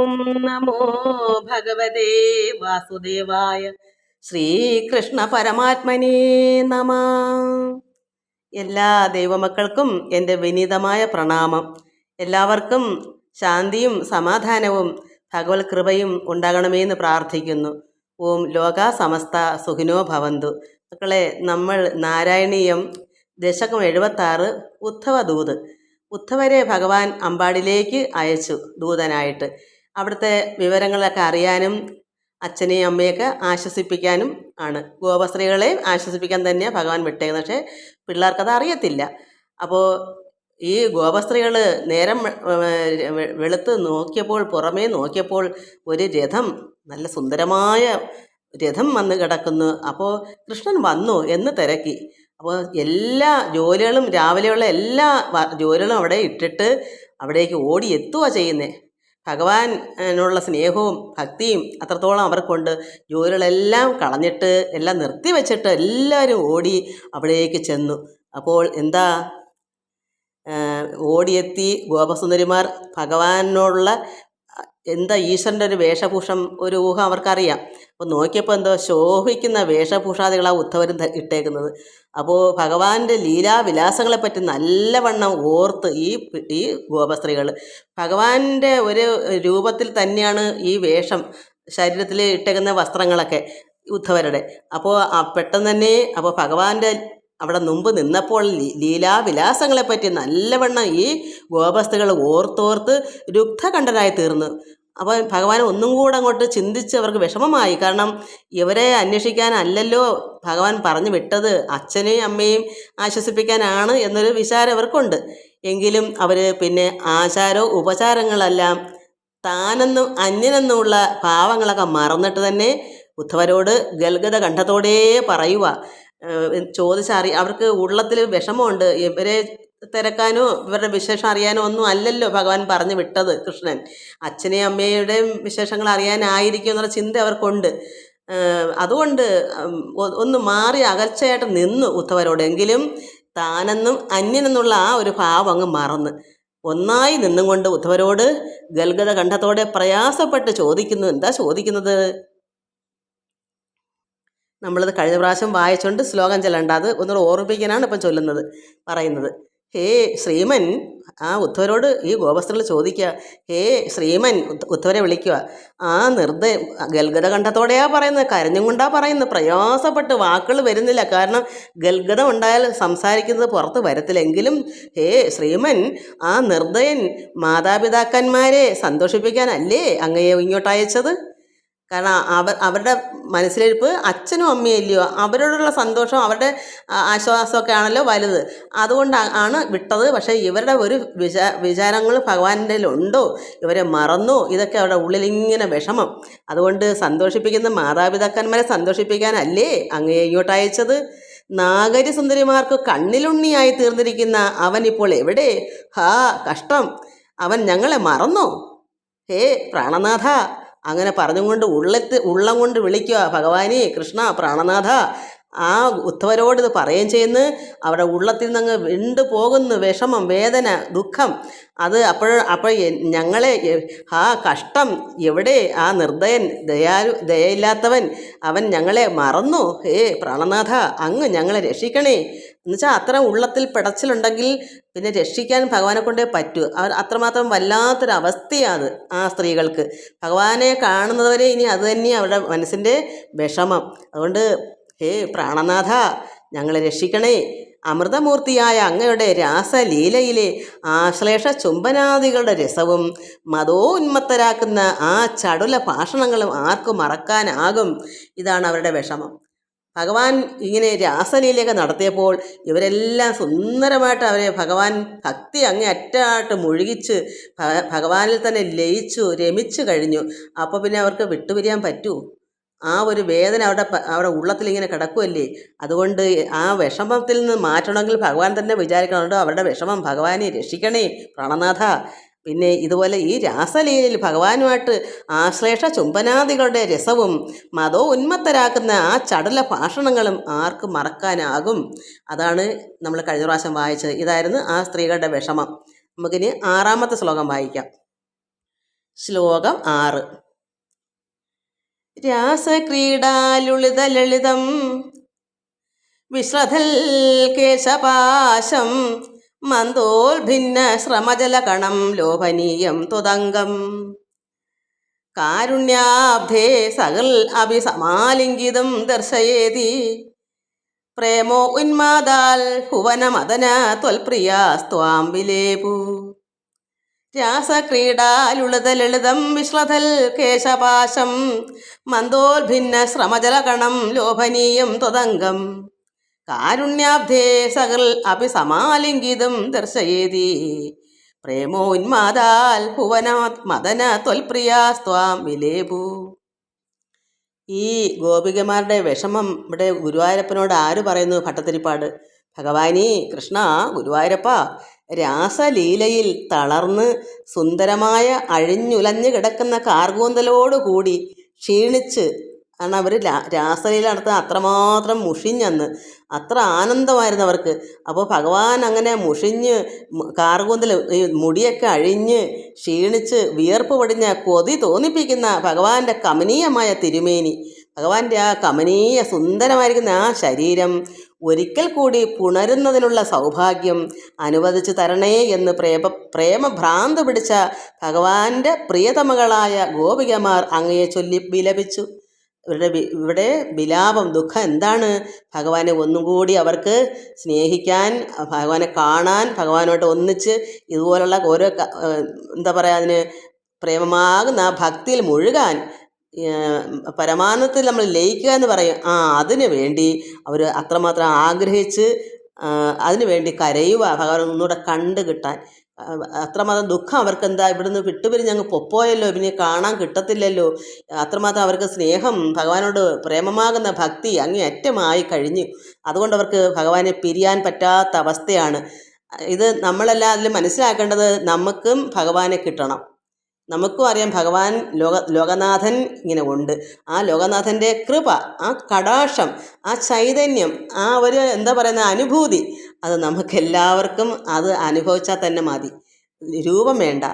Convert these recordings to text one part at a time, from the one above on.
ഓം നമോ ഭഗവതേ വാസുദേവായ. ശ്രീകൃഷ്ണ പരമാത്മനേ നമ. എല്ലാ ദൈവമക്കൾക്കും എൻ്റെ വിനീതമായ പ്രണാമം. എല്ലാവർക്കും ശാന്തിയും സമാധാനവും ഭഗവത് കൃപയും ഉണ്ടാകണമെന്ന് പ്രാർത്ഥിക്കുന്നു. ഓം ലോകാ സമസ്ത സുഖിനോ ഭവന്തു. മക്കളെ, നമ്മൾ നാരായണീയം ദശകം 76 ഉദ്ധവദൂത്. ഉദ്ധവരെ ഭഗവാൻ അമ്പാടിലേക്ക് അയച്ചു ദൂതനായിട്ട്. അവിടുത്തെ വിവരങ്ങളൊക്കെ അറിയാനും അച്ഛനെയും അമ്മയൊക്കെ ആശ്വസിപ്പിക്കാനും ആണ്. ഗോപസ്ത്രീകളെ ആശ്വസിപ്പിക്കാൻ തന്നെയാണ് ഭഗവാൻ വിട്ടേക്കുന്നത്. പക്ഷേ പിള്ളേർക്കത് അറിയത്തില്ല. അപ്പോൾ ഈ ഗോപസ്ത്രീകൾ നേരം വെളുത്ത് നോക്കിയപ്പോൾ, പുറമേ നോക്കിയപ്പോൾ ഒരു രഥം, നല്ല സുന്ദരമായ രഥം വന്ന് കിടക്കുന്നു. അപ്പോൾ കൃഷ്ണൻ വന്നു എന്ന് തിരക്കി. അപ്പോൾ എല്ലാ ജോലികളും, രാവിലെയുള്ള എല്ലാ ജോലികളും അവിടെ ഇട്ടിട്ട് അവിടേക്ക് ഓടി എത്തുക ചെയ്യുന്നത്. ഭഗവാനുള്ള സ്നേഹവും ഭക്തിയും അത്രത്തോളം അവർക്കുണ്ട്. ജോലികളെല്ലാം കളഞ്ഞിട്ട് എല്ലാം നിർത്തി വെച്ചിട്ട് എല്ലാവരും ഓടി അവിടേക്ക് ചെന്നു. അപ്പോൾ എന്താ, ഓടിയെത്തി ഗോപസുന്ദരിമാർ ഭഗവാനോടുള്ള എന്താ ഈശ്വരൻ്റെ ഒരു വേഷഭൂഷം, ഒരു ഊഹം അവർക്കറിയാം. അപ്പോൾ നോക്കിയപ്പോൾ എന്തോ ശോഭിക്കുന്ന വേഷഭൂഷാദികളാണ് ഉദ്ധവരും ഇട്ടേക്കുന്നത്. അപ്പോൾ ഭഗവാന്റെ ലീലാവിലാസങ്ങളെപ്പറ്റി നല്ലവണ്ണം ഓർത്ത് ഈ ഗോപസ്ത്രീകൾ ഭഗവാന്റെ ഒരു രൂപത്തിൽ തന്നെയാണ് ഈ വേഷം, ശരീരത്തിൽ ഇട്ടേക്കുന്ന വസ്ത്രങ്ങളൊക്കെ ഉദ്ധവരുടെ. അപ്പോൾ പെട്ടെന്ന് തന്നെ അപ്പോൾ ഭഗവാന്റെ അവിടെ മുമ്പ് നിന്നപ്പോൾ ലീലാവിലാസങ്ങളെപ്പറ്റി നല്ലവണ്ണം ഈ ഗോപസ്ത്രീകൾ ഓർത്തോർത്ത് രുഗ്ധകണ്ഠനായി തീർന്നു. അപ്പോൾ ഭഗവാൻ ഒന്നും കൂടെ അങ്ങോട്ട് ചിന്തിച്ച് അവർക്ക് വിഷമമായി. കാരണം ഇവരെ അന്വേഷിക്കാനല്ലല്ലോ ഭഗവാൻ പറഞ്ഞു വിട്ടത്, അച്ഛനെയും അമ്മയും ആശ്വസിപ്പിക്കാനാണ് എന്നൊരു വിചാരം അവർക്കുണ്ട്. എങ്കിലും അവർ പിന്നെ ആചാരവും ഉപചാരങ്ങളെല്ലാം താനെന്നും അന്യനെന്നുമുള്ള ഭാവങ്ങളൊക്കെ മറന്നിട്ട് തന്നെ ഉദ്ധവരോട് ഗൽഗത കണ്ഠത്തോടേ പറയുക. അവർക്ക് ഉള്ളത്തിൽ വിഷമമുണ്ട്. ഇവരെ തിരക്കാനോ ഇവരുടെ വിശേഷം അറിയാനോ ഒന്നും അല്ലല്ലോ ഭഗവാൻ പറഞ്ഞു വിട്ടത് കൃഷ്ണൻ. അച്ഛനെയും അമ്മയുടെയും വിശേഷങ്ങൾ അറിയാനായിരിക്കും എന്നുള്ള ചിന്ത അവർക്കുണ്ട്. അതുകൊണ്ട് ഒന്ന് മാറി അകൽച്ചയായിട്ട് നിന്നു ഉദ്ധവരോട്. എങ്കിലും താനെന്നും അന്യനെന്നുള്ള ആ ഒരു ഭാവം അങ്ങ് മറന്ന് ഒന്നായി നിന്നും കൊണ്ട് ഉദ്ധവരോട് ഗൽഗത കണ്ഠത്തോടെ പ്രയാസപ്പെട്ട് ചോദിക്കുന്നു. എന്താ ചോദിക്കുന്നത്? നമ്മളത് കഴിഞ്ഞ പ്രാവശ്യം വായിച്ചുകൊണ്ട് ശ്ലോകം ചൊല്ലണ്ട, അത് ഒന്നുകൂടെ ഓർമ്മിപ്പിക്കാനാണ് ഇപ്പം പറയുന്നത്. ഹേ ശ്രീമൻ, ആ ഉദ്ധവരോട് ഈ ഗോപസ്ത്രീകൾ ചോദിക്കുക. ഹേ ശ്രീമൻ, ഉദ്ധവരെ വിളിക്കുക. ആ ഗൽഗത കണ്ഠത്തോടെയാ പറയുന്നത്, കരഞ്ഞും കൊണ്ടാ പറയുന്നത്. പ്രയാസപ്പെട്ട് വാക്കുകൾ വരുന്നില്ല. കാരണം ഗൽഗതം ഉണ്ടായാൽ സംസാരിക്കുന്നത് പുറത്ത് വരത്തില്ലെങ്കിലും ഹേ ശ്രീമൻ, ആ നിർദ്ദയൻ മാതാപിതാക്കന്മാരെ സന്തോഷിപ്പിക്കാനല്ലേ അങ്ങയെ ഇങ്ങോട്ട് അയച്ചത്? കാരണം അവരുടെ മനസ്സിലിരിപ്പ് അച്ഛനും അമ്മയും ഇല്ലയോ, അവരോടുള്ള സന്തോഷം, അവരുടെ ആശ്വാസമൊക്കെ ആണല്ലോ വലുത്. അതുകൊണ്ട് ആണ് വിട്ടത്. പക്ഷേ ഇവരുടെ ഒരു വിചാരങ്ങൾ ഭഗവാന്റെ ഉണ്ടോ, ഇവരെ മറന്നോ, ഇതൊക്കെ അവരുടെ ഉള്ളിലിങ്ങനെ വിഷമം. അതുകൊണ്ട് സന്തോഷിപ്പിക്കുന്ന മാതാപിതാക്കന്മാരെ സന്തോഷിപ്പിക്കാനല്ലേ അങ്ങയെ ഇങ്ങോട്ട് അയച്ചത്? നാഗരി സുന്ദരിമാർക്ക് കണ്ണിലുണ്ണിയായി തീർന്നിരിക്കുന്ന അവൻ ഇപ്പോൾ എവിടെ? ഹാ കഷ്ടം, അവൻ ഞങ്ങളെ മറന്നോ? ഹേ പ്രാണനാഥ, അങ്ങനെ പറഞ്ഞുകൊണ്ട് ഉള്ളം കൊണ്ട് വിളിക്കുക, ഭഗവാനെ കൃഷ്ണ പ്രാണനാഥ. ആ ഉദ്ധവരോട് ഇത് പറയുകയും ചെയ്യുന്നു. അവരുടെ ഉള്ളത്തിൽ നിന്ന് വിണ്ടു പോകുന്നു വിഷമം, വേദന, ദുഃഖം. അത് അപ്പോൾ ഞങ്ങളെ കഷ്ടം, എവിടെ ആ നിർദ്ദയൻ, ദയയില്ലാത്തവൻ, അവൻ ഞങ്ങളെ മറന്നു. ഹേ പ്രാണനാഥ, അങ്ങ് ഞങ്ങളെ രക്ഷിക്കണേ. എന്നുവെച്ചാൽ അത്ര ഉള്ളത്തിൽ പിടച്ചിലുണ്ടെങ്കിൽ പിന്നെ രക്ഷിക്കാൻ ഭഗവാനെ കൊണ്ടേ പറ്റൂ. അത്രമാത്രം വല്ലാത്തൊരവസ്ഥയാണ് ആ സ്ത്രീകൾക്ക്. ഭഗവാനെ കാണുന്നവരെ ഇനി അത് തന്നെയാണ് അവരുടെ മനസ്സിൻ്റെ വിഷമം. അതുകൊണ്ട് ഹേ പ്രാണനാഥ, ഞങ്ങളെ രക്ഷിക്കണേ. അമൃതമൂർത്തിയായ അങ്ങയുടെ രാസലീലയിലെ ആശ്ലേഷ ചുംബനാദികളുടെ രസവും മതോന്മത്തരാക്കുന്ന ആ ചടുല ഭാഷണങ്ങളും ആർക്കും മറക്കാനാകും? ഇതാണ് അവരുടെ വിഷമം. ഭഗവാൻ ഇങ്ങനെ രാസലീലയൊക്കെ നടത്തിയപ്പോൾ ഇവരെല്ലാം സുന്ദരമായിട്ട് അവരെ ഭഗവാൻ ഭക്തി അങ്ങേ അറ്റായിട്ട് മുഴുകിച്ച് ഭഗവാനിൽ തന്നെ ലയിച്ചു രമിച്ചു കഴിഞ്ഞു. അപ്പോൾ പിന്നെ അവർക്ക് വിട്ടുപിരിയാൻ പറ്റൂ? ആ ഒരു വേദന അവരുടെ ഉള്ളത്തിൽ ഇങ്ങനെ കിടക്കുമല്ലേ. അതുകൊണ്ട് ആ വിഷമത്തിൽ നിന്ന് മാറ്റണമെങ്കിൽ ഭഗവാൻ തന്നെ വിചാരിക്കണമുണ്ട് അവരുടെ വിഷമം. ഭഗവാനെ രക്ഷിക്കണേ പ്രാണനാഥ. പിന്നെ ഇതുപോലെ ഈ രാസലീലയിൽ ഭഗവാനുമായിട്ട് ആശ്ലേഷ ചുംബനാദികളുടെ രസവും മതോ ഉന്മത്തരാക്കുന്ന ആ ചടുല ഭാഷണങ്ങളും ആർക്ക് മറക്കാനാകും? അതാണ് നമ്മൾ കഴിഞ്ഞ പ്രാവശ്യം വായിച്ചത്. ഇതായിരുന്നു ആ സ്ത്രീകളുടെ വിഷമം. നമുക്കിനി 6-ാമത്തെ ശ്ലോകം വായിക്കാം. ശ്ലോകം 6. രാസക്രീഡാലുളിത ലളിതം വിശ്രധൽ കേശപാശം മന്ദോൽഭിന്ന ശ്രമജലകണം ലോഭനീയം തുതംഗം കാരുണ്യാബ്ധേ സകൽ അഭിസമാലിംഗിതം ദർശയേതി പ്രേമോ ഉന്മാദാൽ ഭുവനമദന ത്വൽപ്രിയാസ്ത്വാം വിലേപു രാസക്രീഡാലുളിത ലളിതം വിശ്രധൽ കേശപാശം മന്ദോൽഭിന്ന ശ്രമജലകണം ലോഭനീയം ത്വതംഗം കാരുണ്യാബ്ധേ സകൽ അപി സമാലിംഗിതം ദർശയേതി പ്രേമോന്മാദാൽ ഭുവന മദന ത്വൽപ്രിയാസ്ത്വാം വിലേപു. ഈ ഗോപികമാരുടെ വിഷമം ഇവിടെ ഗുരുവായൂരപ്പനോട് ആര് പറയുന്നു? ഭട്ടതിരിപ്പാട്. ഭഗവാനീ കൃഷ്ണ, ഗുരുവായൂരപ്പ, രാസലീലയിൽ തളർന്ന് സുന്ദരമായ അഴിഞ്ഞുലഞ്ഞു കിടക്കുന്ന കാർകൂന്തലോടുകൂടി ക്ഷീണിച്ച്, കാരണം അവർ രാസലീല നടത്താൻ അത്രമാത്രം മുഷിഞ്ഞന്ന്, അത്ര ആനന്ദമായിരുന്നു അവർക്ക്. അപ്പോൾ ഭഗവാൻ അങ്ങനെ മുഷിഞ്ഞ് കാർകൂന്തൽ ഈ മുടിയൊക്കെ അഴിഞ്ഞ് ക്ഷീണിച്ച് വിയർപ്പ് പൊടിഞ്ഞ കൊതി തോന്നിപ്പിക്കുന്ന ഭഗവാന്റെ കമനീയമായ തിരുമേനി, ഭഗവാന്റെ ആ കമനീയ സുന്ദരമായിരിക്കുന്ന ആ ശരീരം ഒരിക്കൽ കൂടി പുണരുന്നതിനുള്ള സൗഭാഗ്യം അനുവദിച്ചു തരണേ എന്ന് പ്രേമഭ്രാന്ത് പിടിച്ച ഭഗവാന്റെ പ്രിയതമകളായ ഗോപികമാർ അങ്ങയെ ചൊല്ലി വിലപിച്ചു. ഇവിടെ വിലാപം, ദുഃഖം എന്താണ്? ഭഗവാനെ ഒന്നും കൂടി അവർക്ക് സ്നേഹിക്കാൻ, ഭഗവാനെ കാണാൻ, ഭഗവാനോട്ട് ഒന്നിച്ച് ഇതുപോലുള്ള ഓരോ എന്താ പറയുക, അതിന് പ്രേമമാകുന്ന ആ ഭക്തിയിൽ മുഴുകാൻ, പരമാനന്ദത്തിൽ നമ്മൾ ലയിക്കുക എന്ന് പറയും, അതിനു വേണ്ടി അവർ അത്രമാത്രം ആഗ്രഹിച്ച് അതിനു വേണ്ടി കരയുക, ഭഗവാൻ ഒന്നുകൂടെ കണ്ടു കിട്ടാൻ. അത്രമാത്രം ദുഃഖം അവർക്ക്. എന്താ, ഇവിടുന്ന് വിട്ടുപിരിഞ്ഞ് അങ്ങ് പൊപ്പോയല്ലോ, പിന്നെ കാണാൻ കിട്ടത്തില്ലല്ലോ. അത്രമാത്രം അവർക്ക് സ്നേഹം, ഭഗവാനോട് പ്രേമമാകുന്ന ഭക്തി അങ്ങേയറ്റമായി കഴിഞ്ഞു. അതുകൊണ്ട് അവർക്ക് ഭഗവാനെ പിരിയാൻ പറ്റാത്ത അവസ്ഥയാണ്. ഇത് നമ്മളെല്ലാം അതിൽ മനസ്സിലാക്കേണ്ടത്, നമുക്കും ഭഗവാനെ കിട്ടണം. നമുക്കും അറിയാം ഭഗവാൻ ലോകനാഥൻ ഇങ്ങനെ ഉണ്ട്. ആ ലോകനാഥൻ്റെ കൃപ, ആ കടാക്ഷം, ആ ചൈതന്യം, ആ ഒരു എന്താ പറയുന്ന അനുഭൂതി, അത് നമുക്കെല്ലാവർക്കും അത് അനുഭവിച്ചാൽ തന്നെ മതി. രൂപം വേണ്ട,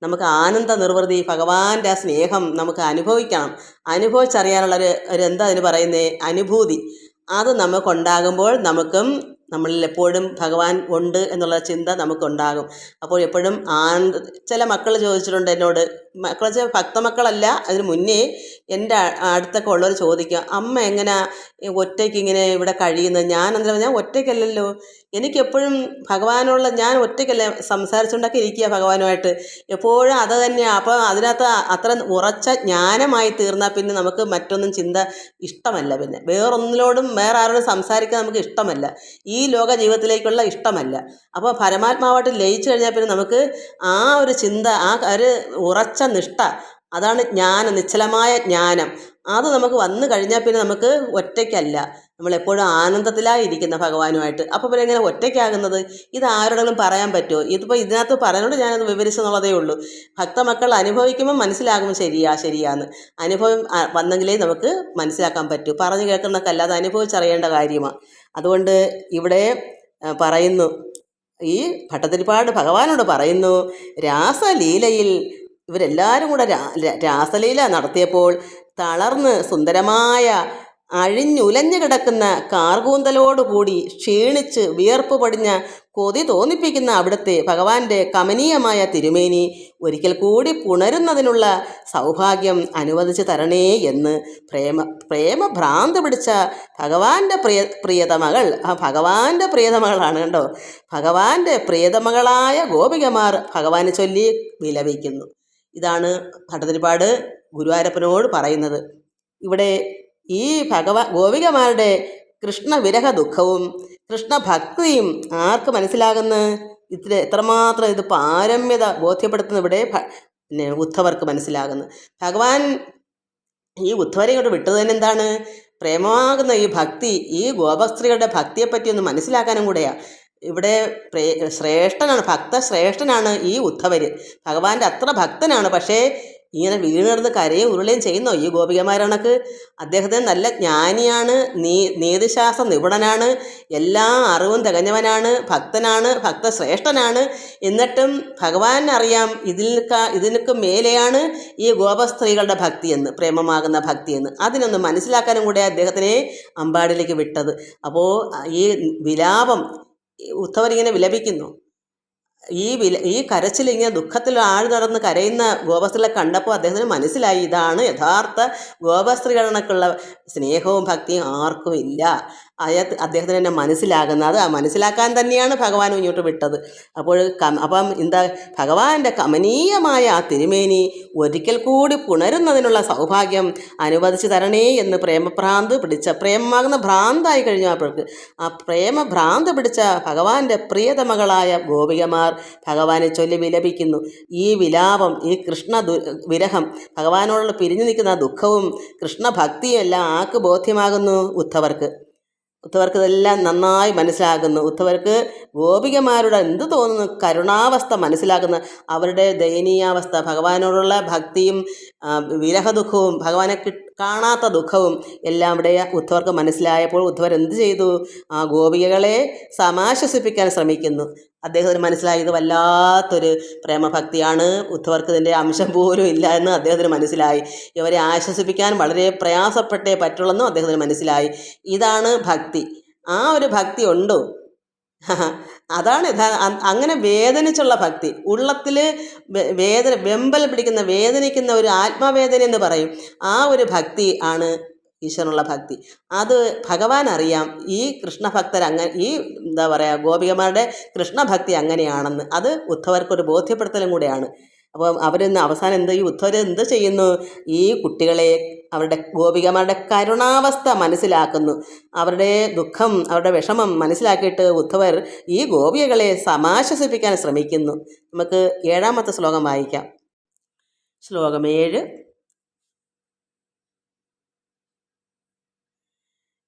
നമുക്ക് ആനന്ദ നിർവൃതി, ഭഗവാന്റെ ആ സ്നേഹം നമുക്ക് അനുഭവിക്കണം. അനുഭവിച്ചറിയാനുള്ള ഒരു എന്താ അതിന് പറയുന്നത്, അനുഭൂതി, അത് നമുക്കുണ്ടാകുമ്പോൾ നമുക്കും നമ്മളിൽ എപ്പോഴും ഭഗവാൻ ഉണ്ട് എന്നുള്ള ചിന്ത നമുക്കുണ്ടാകും. അപ്പോൾ എപ്പോഴും ചില മക്കൾ ചോദിച്ചിട്ടുണ്ട് എന്നോട്, മക്കൾ ഭക്തമക്കളല്ല, അതിന് മുന്നേ എൻ്റെ അടുത്തൊക്കെ ഉള്ളവർ ചോദിക്കുക, അമ്മ എങ്ങനെ ഒറ്റയ്ക്ക് ഇങ്ങനെ ഇവിടെ കഴിയുന്നത്? ഞാൻ ഒറ്റയ്ക്കല്ലല്ലോ, എനിക്കെപ്പോഴും ഭഗവാനുള്ള, ഞാൻ ഒറ്റയ്ക്കല്ല സംസാരിച്ചുകൊണ്ടൊക്കെ ഇരിക്കുക ഭഗവാനുമായിട്ട്, എപ്പോഴും അത് തന്നെയാണ്. അപ്പോൾ അതിനകത്ത് അത്ര ഉറച്ച ജ്ഞാനമായി തീർന്നാൽ പിന്നെ നമുക്ക് മറ്റൊന്നും ചിന്ത ഇഷ്ടമല്ല, പിന്നെ വേറൊന്നിനോടും വേറെ ആരോടും സംസാരിക്കാൻ നമുക്ക് ഇഷ്ടമല്ല, ഈ ലോക ജീവിതത്തിലേക്കുള്ള ഇഷ്ടമല്ല. അപ്പോൾ പരമാത്മാവായിട്ട് ലയിച്ചു കഴിഞ്ഞാൽ പിന്നെ നമുക്ക് ആ ഒരു ചിന്ത, ആ ഒരു ഉറച്ച നിഷ്ഠ, അതാണ് ജ്ഞാനം, നിശ്ചലമായ ജ്ഞാനം. അത് നമുക്ക് വന്നു കഴിഞ്ഞാൽ പിന്നെ നമുക്ക് ഒറ്റയ്ക്കല്ല, നമ്മളെപ്പോഴും ആനന്ദത്തിലായിരിക്കുന്ന ഭഗവാനുമായിട്ട്. അപ്പോൾ പിന്നെ എങ്ങനെ ഒറ്റയ്ക്കാകുന്നത്? ഇത് ആരോടെങ്കിലും പറയാൻ പറ്റുമോ? ഇതിപ്പോൾ ഇതിനകത്ത് പറയുന്നത് ഞാനത് വിവരിച്ചെന്നുള്ളതേ ഉള്ളൂ. ഭക്തമക്കൾ അനുഭവിക്കുമ്പോൾ മനസ്സിലാകും ശരിയാന്ന്. അനുഭവം വന്നെങ്കിലേ നമുക്ക് മനസ്സിലാക്കാൻ പറ്റൂ. പറഞ്ഞു കേൾക്കുന്നതൊക്കെ അനുഭവിച്ചറിയേണ്ട കാര്യമാണ്. അതുകൊണ്ട് ഇവിടെ പറയുന്നു, ഈ ഭട്ടതിരിപ്പാട് ഭഗവാനോട് പറയുന്നു, രാസലീലയിൽ ഇവരെല്ലാവരും കൂടെ രാസലീല നടത്തിയപ്പോൾ തളർന്ന് സുന്ദരമായ അഴിഞ്ഞുലഞ്ഞു കിടക്കുന്ന കാർകൂന്തലോടുകൂടി ക്ഷീണിച്ച് വിയർപ്പ് പടിഞ്ഞ കൊതി തോന്നിപ്പിക്കുന്ന അവിടുത്തെ ഭഗവാന്റെ കമനീയമായ തിരുമേനി ഒരിക്കൽ കൂടി പുണരുന്നതിനുള്ള സൗഭാഗ്യം അനുവദിച്ചു തരണേ എന്ന് പ്രേമഭ്രാന്ത് പിടിച്ച ഭഗവാന്റെ പ്രിയതമകൾ, ആ ഭഗവാന്റെ പ്രിയതമകളാണ് കണ്ടോ, ഭഗവാന്റെ പ്രിയതമകളായ ഗോപികമാർ ഭഗവാനെ ചൊല്ലി വിലപിക്കുന്നു. ഇതാണ് ഭട്ടതിരിപ്പാട് ഗുരുവായൂരപ്പനോട് പറയുന്നത്. ഇവിടെ ഈ ഗോപികമാരുടെ കൃഷ്ണവിരഹ ദുഃഖവും കൃഷ്ണഭക്തിയും ആർക്ക് മനസ്സിലാകുന്ന, ഇതിൽ എത്രമാത്രം ഇത് പാരമ്യത ബോധ്യപ്പെടുത്തുന്ന ഇവിടെ ഉദ്ധവർക്ക് മനസ്സിലാകുന്നു. ഭഗവാൻ ഈ ഉദ്ധവരെ കൊണ്ട് വിട്ടത് തന്നെ എന്താണ്? പ്രേമമാകുന്ന ഈ ഭക്തി, ഈ ഗോപസ്ത്രീകളുടെ ഭക്തിയെപ്പറ്റി ഒന്ന് മനസ്സിലാക്കാനും കൂടെയാണ്. ഇവിടെ ശ്രേഷ്ഠനാണ്, ഭക്തശ്രേഷ്ഠനാണ് ഈ ഉദ്ധവർ, ഭഗവാന്റെ അത്ര ഭക്തനാണ്. പക്ഷേ ഇങ്ങനെ വീണിടന്ന് കരയും ഉരുളുകയും ചെയ്യുന്നോ ഈ ഗോപികമാരണക്ക്? അദ്ദേഹത്തിന് നല്ല ജ്ഞാനിയാണ്, നീതിശാസ്ത്ര നിപുണനാണ്, എല്ലാ അറിവും തികഞ്ഞവനാണ്, ഭക്തനാണ്, ഭക്തശ്രേഷ്ഠനാണ്. എന്നിട്ടും ഭഗവാനറിയാം ഇതിനൊക്കെ മേലെയാണ് ഈ ഗോപസ്ത്രീകളുടെ ഭക്തിയെന്ന്, പ്രേമമാകുന്ന ഭക്തിയെന്ന്. അതിനൊന്ന് മനസ്സിലാക്കാനും കൂടെ അദ്ദേഹത്തിനെ അമ്പാടിലേക്ക് വിട്ടത്. അപ്പോൾ ഈ വിലാപം ഉദ്ധവരിങ്ങനെ വിലപിക്കുന്നു. ഈ കരച്ചിൽ ഇങ്ങനെ ദുഃഖത്തിൽ ആഴ്ന്നിറന്ന് കരയുന്ന ഗോപസ്ത്രീകളെ കണ്ടപ്പോൾ അദ്ദേഹത്തിന് മനസ്സിലായി, ഇതാണ് യഥാർത്ഥ ഗോപസ്ത്രീകൾക്കുള്ള സ്നേഹവും ഭക്തിയും ആർക്കും ഇല്ല. അദ്ദേഹത്തിന് തന്നെ മനസ്സിലാകുന്നത്. ആ മനസ്സിലാക്കാൻ തന്നെയാണ് ഭഗവാൻ മുന്നോട്ട് വിട്ടത്. അപ്പം എന്താ, ഭഗവാന്റെ കമനീയമായ ആ തിരുമേനി ഒരിക്കൽ കൂടി പുണരുന്നതിനുള്ള സൗഭാഗ്യം അനുവദിച്ചു തരണേ എന്ന് പ്രേമമാകുന്ന ഭ്രാന്തായി കഴിഞ്ഞു. അപ്പോഴേക്ക് ആ പ്രേമഭ്രാന്ത് പിടിച്ച ഭഗവാന്റെ പ്രിയതമകളായ ഗോപികമാർ ഭഗവാനെ ചൊല്ലി വിലപിക്കുന്നു. ഈ വിലാപം, ഈ വിരഹം, ഭഗവാനോടുള്ള പിരിഞ്ഞു നിൽക്കുന്ന ദുഃഖവും കൃഷ്ണഭക്തിയും എല്ലാം ആർക്ക് ബോധ്യമാകുന്നു? ഉദ്ധവർക്ക് ഇതെല്ലാം നന്നായി മനസ്സിലാകുന്നു. ഉദ്ധവർക്ക് ഗോപികമാരുടെ എന്ത് തോന്നുന്നു, കരുണാവസ്ഥ മനസ്സിലാകുന്ന, അവരുടെ ദയനീയാവസ്ഥ, ഭഗവാനോടുള്ള ഭക്തിയും വിരഹദുഃഖവും ഭഗവാനെ കാണാത്ത ദുഃഖവും എല്ലാം ഇവിടെ ഉദ്ധവർക്ക് മനസ്സിലായപ്പോൾ ഉദ്ധവർ എന്ത് ചെയ്തു? ആ ഗോപികകളെ സമാശ്വസിപ്പിക്കാൻ ശ്രമിക്കുന്നു. അദ്ദേഹത്തിന് മനസ്സിലായി ഇത് വല്ലാത്തൊരു പ്രേമഭക്തിയാണ്, ഉദ്ധവർക്ക് ഇതിൻ്റെ അംശം പോലും ഇല്ല എന്ന് അദ്ദേഹത്തിന് മനസ്സിലായി. ഇവരെ ആശ്വസിപ്പിക്കാൻ വളരെ പ്രയാസപ്പെട്ടേ പറ്റുള്ളെന്നും അദ്ദേഹത്തിന് മനസ്സിലായി. ഇതാണ് ഭക്തി. ആ ഒരു ഭക്തി ഉണ്ടോ? അതാണ് അങ്ങനെ വേദനിച്ചുള്ള ഭക്തി, ഉള്ളത്തിൽ വെമ്പൽ പിടിക്കുന്ന, വേദനിക്കുന്ന ഒരു ആത്മവേദന എന്ന് പറയും. ആ ഒരു ഭക്തി ആണ് ഈശ്വരനുള്ള ഭക്തി. അത് ഭഗവാൻ അറിയാം. ഈ കൃഷ്ണഭക്തർ ഈ എന്താ പറയുക, ഗോപികമാരുടെ കൃഷ്ണഭക്തി അങ്ങനെയാണെന്ന് അത് ഉദ്ധവർക്കൊരു ബോധ്യപ്പെടുത്തലും കൂടെയാണ്. അപ്പം അവരിന്ന് അവസാനം ഈ ഉദ്ധവർ എന്ത് ചെയ്യുന്നു? ഈ കുട്ടികളെ, അവരുടെ ഗോപികമാരുടെ കരുണാവസ്ഥ മനസ്സിലാക്കുന്നു. അവരുടെ ദുഃഖം, അവരുടെ വിഷമം മനസ്സിലാക്കിയിട്ട് ഉദ്ധവർ ഈ ഗോപികകളെ സമാശ്വസിപ്പിക്കാൻ ശ്രമിക്കുന്നു. നമുക്ക് 7ാമത്തെ ശ്ലോകം വായിക്കാം. ശ്ലോകം 7.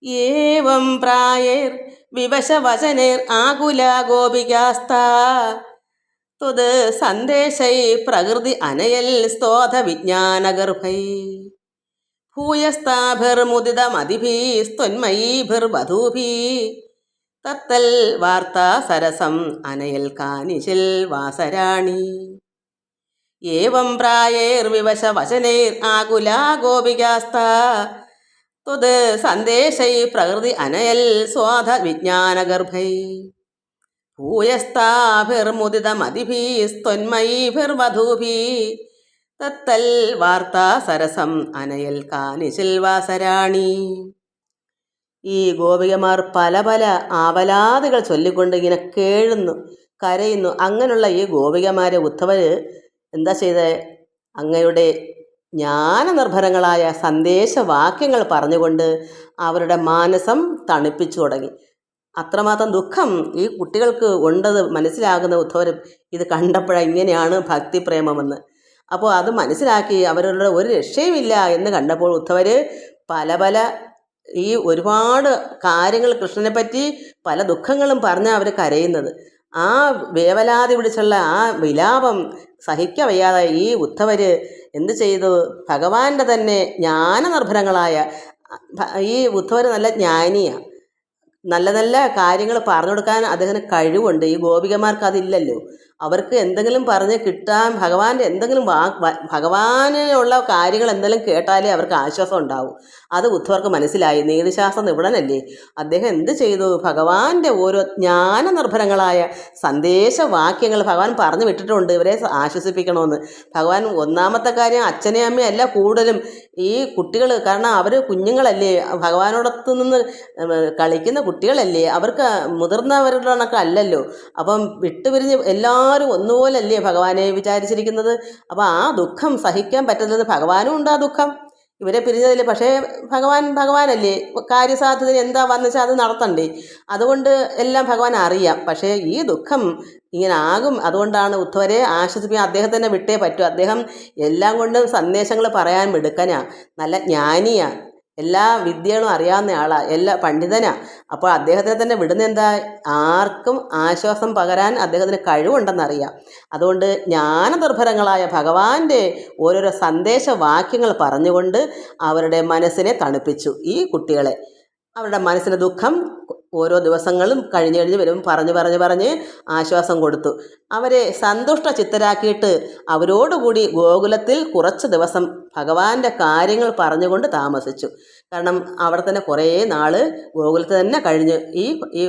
ഏവം പ്രായേർ വിവശവചനേർ ആകുല ഗോപികാസ്താ തുത് സന്ദേശൈ പ്രകൃതി അനയൽ സ്തോധ വിജ്ഞാനഗർഭൈ ഭൂയസ്താഭിർമുദിതമതിഭിസ്ത്വന്മയീഭിർവധൂഭി തത്തൽ വാർത്താ സരസം അനയൽ കാനിശിൽ വാസരാണി. ഏവം പ്രായേർ വിവശവചനൈർ ആകുല ഗോപികാസ്താ തുത് സന്ദേശൈ പ്രകൃതി അനയൽ സ്വാധ വിജ്ഞാനഗർഭൈ ഭൂയസ്താഭിർമുദിതമതിഭിസ്ത്വന്മയീഭിർവധൂഭി തത്തൽ വാർത്താ സരസം അനയൽ കാനിശിൽ വാസരാണി. ഈ ഗോപികമാർ പല പല ആവലാദികൾ ചൊല്ലിക്കൊണ്ട് ഇങ്ങനെ കേഴുന്നു, കരയുന്നു. അങ്ങനെയുള്ള ഈ ഗോപികമാരെ ഉദ്ധവർ എന്താ ചെയ്തത്? അങ്ങയുടെ ജ്ഞാനനിർഭരങ്ങളായ സന്ദേശവാക്യങ്ങൾ പറഞ്ഞുകൊണ്ട് അവരുടെ മാനസം തണുപ്പിച്ചു തുടങ്ങി. അത്രമാത്രം ദുഃഖം ഈ കുട്ടികൾക്ക് ഉണ്ടത് മനസ്സിലാകുന്ന ഉദ്ധവർ ഇത് കണ്ടപ്പോഴാണ് ഇങ്ങനെയാണ് ഭക്തിപ്രേമമെന്ന്. അപ്പോൾ അത് മനസ്സിലാക്കി അവരുടെ ഒരു രക്ഷയുമില്ല എന്ന് കണ്ടപ്പോൾ ഉദ്ധവർ പല പല ഒരുപാട് കാര്യങ്ങൾ കൃഷ്ണനെ പറ്റി പല ദുഃഖങ്ങളും പറഞ്ഞാൽ അവർ കരയുന്നത്. ആ വേവലാതി പിടിച്ചുള്ള ആ വിലാപം സഹിക്കവയ്യാതെ ഈ ഉദ്ധവർ എന്ത് ചെയ്തു? ഭഗവാന്റെ തന്നെ ജ്ഞാനനിർഭരങ്ങളായ ഈ ഉദ്ധവർ നല്ല ജ്ഞാനിയാണ്. നല്ല നല്ല കാര്യങ്ങൾ പറഞ്ഞു കൊടുക്കാൻ അദ്ദേഹത്തിന് കഴിവുണ്ട്. ഈ ഗോപികമാർക്ക് അതില്ലല്ലോ. അവർക്ക് എന്തെങ്കിലും പറഞ്ഞ് കിട്ടാൻ ഭഗവാന്റെ എന്തെങ്കിലും ഭഗവാനുള്ള കാര്യങ്ങൾ എന്തെങ്കിലും കേട്ടാലേ അവർക്ക് ആശ്വാസം ഉണ്ടാവും. അത് ഉദ്ധവർക്ക് മനസ്സിലായി. നീതിശാസ്ത്ര നിപുണനല്ലേ അദ്ദേഹം. എന്ത് ചെയ്തു? ഭഗവാന്റെ ഓരോ ജ്ഞാനനിർഭരങ്ങളായ സന്ദേശവാക്യങ്ങൾ ഭഗവാൻ പറഞ്ഞു വിട്ടിട്ടുണ്ട് ഇവരെ ആശ്വസിപ്പിക്കണമെന്ന്. ഭഗവാൻ ഒന്നാമത്തെ കാര്യം അച്ഛനെയും അമ്മയും അല്ല കൂടുതലും ഈ കുട്ടികൾ, കാരണം അവർ കുഞ്ഞുങ്ങളല്ലേ, ഭഗവാനോടൊത്ത് നിന്ന് കളിക്കുന്ന കുട്ടികളല്ലേ, അവർക്ക് മുതിർന്നവരുടെ കണക്ക് അല്ലല്ലോ. അപ്പം വിട്ടുപിരിഞ്ഞ് എല്ലാവരും ഒന്നുപോലല്ലേ ഭഗവാനെ വിചാരിച്ചിരിക്കുന്നത്. അപ്പോൾ ആ ദുഃഖം സഹിക്കാൻ പറ്റുന്നത് ഭഗവാനും ഉണ്ട് ആ ദുഃഖം ഇവരെ പിരിഞ്ഞതിൽ. പക്ഷേ ഭഗവാനല്ലേ, കാര്യസാധ്യത എന്താ വന്നുവെച്ചാൽ അത് നടത്തണ്ടേ. അതുകൊണ്ട് എല്ലാം ഭഗവാൻ അറിയാം. പക്ഷേ ഈ ദുഃഖം ഇങ്ങനെ ആകും. അതുകൊണ്ടാണ് ഉദ്ധവരെ ആശ്വസിപ്പിക്കാൻ അദ്ദേഹത്തിനെ വിട്ടേ പറ്റൂ. അദ്ദേഹം എല്ലാം കൊണ്ടും സന്ദേശങ്ങൾ പറയാൻ മിടുക്കനാ, നല്ല ജ്ഞാനിയാണ്. എല്ലാ വിദ്യകളും അറിയാവുന്ന ആളാണ്, എല്ലാ പണ്ഡിതനാ. അപ്പോൾ അദ്ദേഹത്തെ തന്നെ വിടുന്ന എന്താ, ആർക്കും ആശ്വാസം പകരാൻ അദ്ദേഹത്തിന് കഴിവുണ്ടെന്നറിയാം. അതുകൊണ്ട് ജ്ഞാനനിർഭരങ്ങളായ ഭഗവാന്റെ ഓരോരോ സന്ദേശവാക്യങ്ങൾ പറഞ്ഞുകൊണ്ട് അവരുടെ മനസ്സിനെ തണുപ്പിച്ചു. ഈ കുട്ടികളെ അവരുടെ മനസ്സിലെ ദുഃഖം ഓരോ ദിവസങ്ങളും കഴിഞ്ഞ് വരും പറഞ്ഞ് ആശ്വാസം കൊടുത്തു. അവരെ സന്തുഷ്ട ചിത്തരാക്കിയിട്ട് അവരോടുകൂടി ഗോകുലത്തിൽ കുറച്ച് ദിവസം ഭഗവാന്റെ കാര്യങ്ങൾ പറഞ്ഞുകൊണ്ട് താമസിച്ചു. കാരണം അവിടെ തന്നെ കുറേ നാൾ ഗോകുലത്തിൽ തന്നെ കഴിഞ്ഞ് ഈ ഈ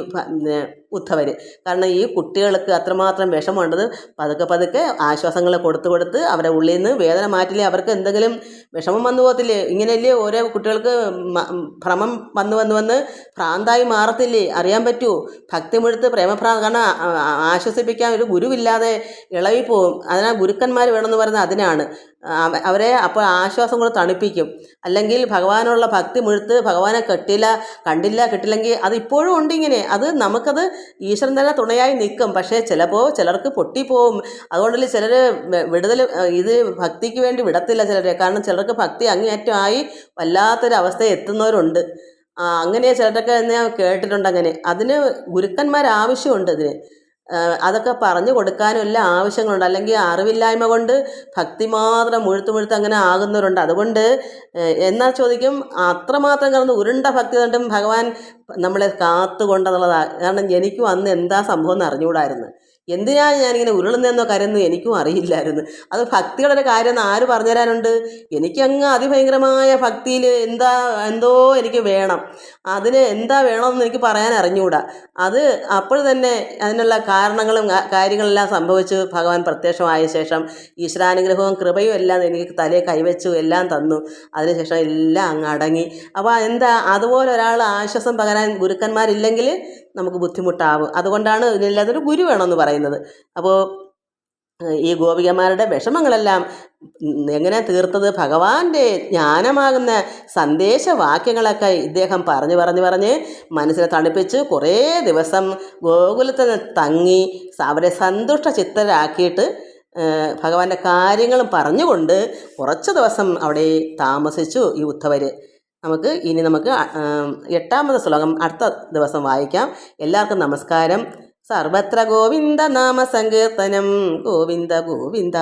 ഉദ്ധവർ. കാരണം ഈ കുട്ടികൾക്ക് അത്രമാത്രം വിഷമമുണ്ടത്. പതുക്കെ ആശ്വാസങ്ങൾ കൊടുത്ത് അവരുടെ ഉള്ളിൽ നിന്ന് വേദന മാറ്റില്ലേ, അവർക്ക് എന്തെങ്കിലും വിഷമം വന്നു പോകത്തില്ലേ? ഇങ്ങനെയല്ലേ ഓരോ കുട്ടികൾക്ക് ഭ്രമം വന്ന് ഭ്രാന്തായി മാറത്തില്ലേ? അറിയാൻ പറ്റുമോ? ഭക്തി മുഴുത്ത് പ്രേമഭ്രാന്ത്. കാരണം ആശ്വസിപ്പിക്കാൻ ഒരു ഗുരുവില്ലാതെ ഇളകിപ്പോവും. അതിനാൽ ഗുരുക്കന്മാർ വേണമെന്ന് പറയുന്നത് അതിനാണ്. അവരെ അപ്പോൾ ആശ്വാസം കൊണ്ട് തണുപ്പിക്കും. അല്ലെങ്കിൽ ഭഗവാനുള്ള ഭക്തി മുഴുത്ത് ഭഗവാനെ കിട്ടില്ലെങ്കിൽ അത് ഇപ്പോഴും ഉണ്ട് ഇങ്ങനെ. അത് നമുക്കത് ഈശ്വരൻ തന്നെ തുണയായി നിൽക്കും. പക്ഷേ ചിലപ്പോൾ ചിലർക്ക് പൊട്ടിപ്പോവും. അതുകൊണ്ടല്ലേ ചിലർ വിടുതൽ ഇത് ഭക്തിക്ക് വേണ്ടി വിടത്തില്ല ചിലരെ. കാരണം ചിലർക്ക് ഭക്തി അങ്ങേയറ്റമായി വല്ലാത്തൊരവസ്ഥയിൽ എത്തുന്നവരുണ്ട്. അങ്ങനെ ചിലരൊക്കെ ഞാൻ കേട്ടിട്ടുണ്ട്. അങ്ങനെ അതിന് ഗുരുക്കന്മാർ ആവശ്യമുണ്ട്. ഇതിന് അതൊക്കെ പറഞ്ഞു കൊടുക്കാനും എല്ലാം ആവശ്യങ്ങളുണ്ട്. അല്ലെങ്കിൽ അറിവില്ലായ്മ കൊണ്ട് ഭക്തി മാത്രം മുഴുത്ത് അങ്ങനെ ആകുന്നവരുണ്ട്. അതുകൊണ്ട് എന്നാൽ ചോദിക്കും, അത്രമാത്രം കിടന്ന് ഉരുണ്ട ഭക്തി കണ്ടും ഭഗവാൻ നമ്മളെ കാത്തുകൊണ്ടെന്നുള്ളതാണ്. കാരണം എനിക്കും അന്ന് എന്താ സംഭവം എന്ന് അറിഞ്ഞുകൂടായിരുന്നു. എന്തിനാണ് ഞാനിങ്ങനെ ഉരുളുന്നതെന്നോ കരുന്ന് എനിക്കും അറിയില്ലായിരുന്നു. അത് ഭക്തിയുടെ ഒരു കാര്യം ആര് പറഞ്ഞു തരാനുണ്ട്? എനിക്കങ്ങ് അതിഭയങ്കരമായ ഭക്തിയിൽ എന്തോ എനിക്ക് വേണം. അതിന് എന്താ വേണമെന്ന് എനിക്ക് പറയാൻ അറിഞ്ഞുകൂടാ. അത് അപ്പോൾ തന്നെ അതിനുള്ള കാരണങ്ങളും കാര്യങ്ങളെല്ലാം സംഭവിച്ചു. ഭഗവാൻ പ്രത്യക്ഷമായ ശേഷം ഈശ്വരാനുഗ്രഹവും കൃപയും എല്ലാം എനിക്ക് തലയെ കൈവച്ചു, എല്ലാം തന്നു. അതിനുശേഷം എല്ലാം അങ്ങ് അടങ്ങി. അപ്പോൾ എന്താ, അതുപോലെ ഒരാൾ ആശ്വാസം പകരാൻ ഗുരുക്കന്മാരില്ലെങ്കിൽ നമുക്ക് ബുദ്ധിമുട്ടാവും. അതുകൊണ്ടാണ് ഇതിനെല്ലാതൊരു ഗുരു വേണമെന്ന് പറയുന്നത്. അപ്പോൾ ഈ ഗോപികമാരുടെ വിഷമങ്ങളെല്ലാം എങ്ങനെ തീർത്തത്? ഭഗവാന്റെ ജ്ഞാനമാകുന്ന സന്ദേശവാക്യങ്ങളൊക്കെ ഇദ്ദേഹം പറഞ്ഞ് മനസ്സിനെ തണുപ്പിച്ച് കുറേ ദിവസം ഗോകുലത്തിൽ തങ്ങി അവരെ സന്തുഷ്ട ചിത്തരാക്കിയിട്ട് ഭഗവാന്റെ കാര്യങ്ങളും പറഞ്ഞുകൊണ്ട് കുറച്ച് ദിവസം അവിടെ താമസിച്ചു ഈ ഉദ്ധവർ. നമുക്ക് 8ാമത്തെ ശ്ലോകം അടുത്ത ദിവസം വായിക്കാം. എല്ലാവർക്കും നമസ്കാരം. സർവത്ര ഗോവിന്ദ നാമ സങ്കീർത്തനം. ഗോവിന്ദ ഗോവിന്ദ.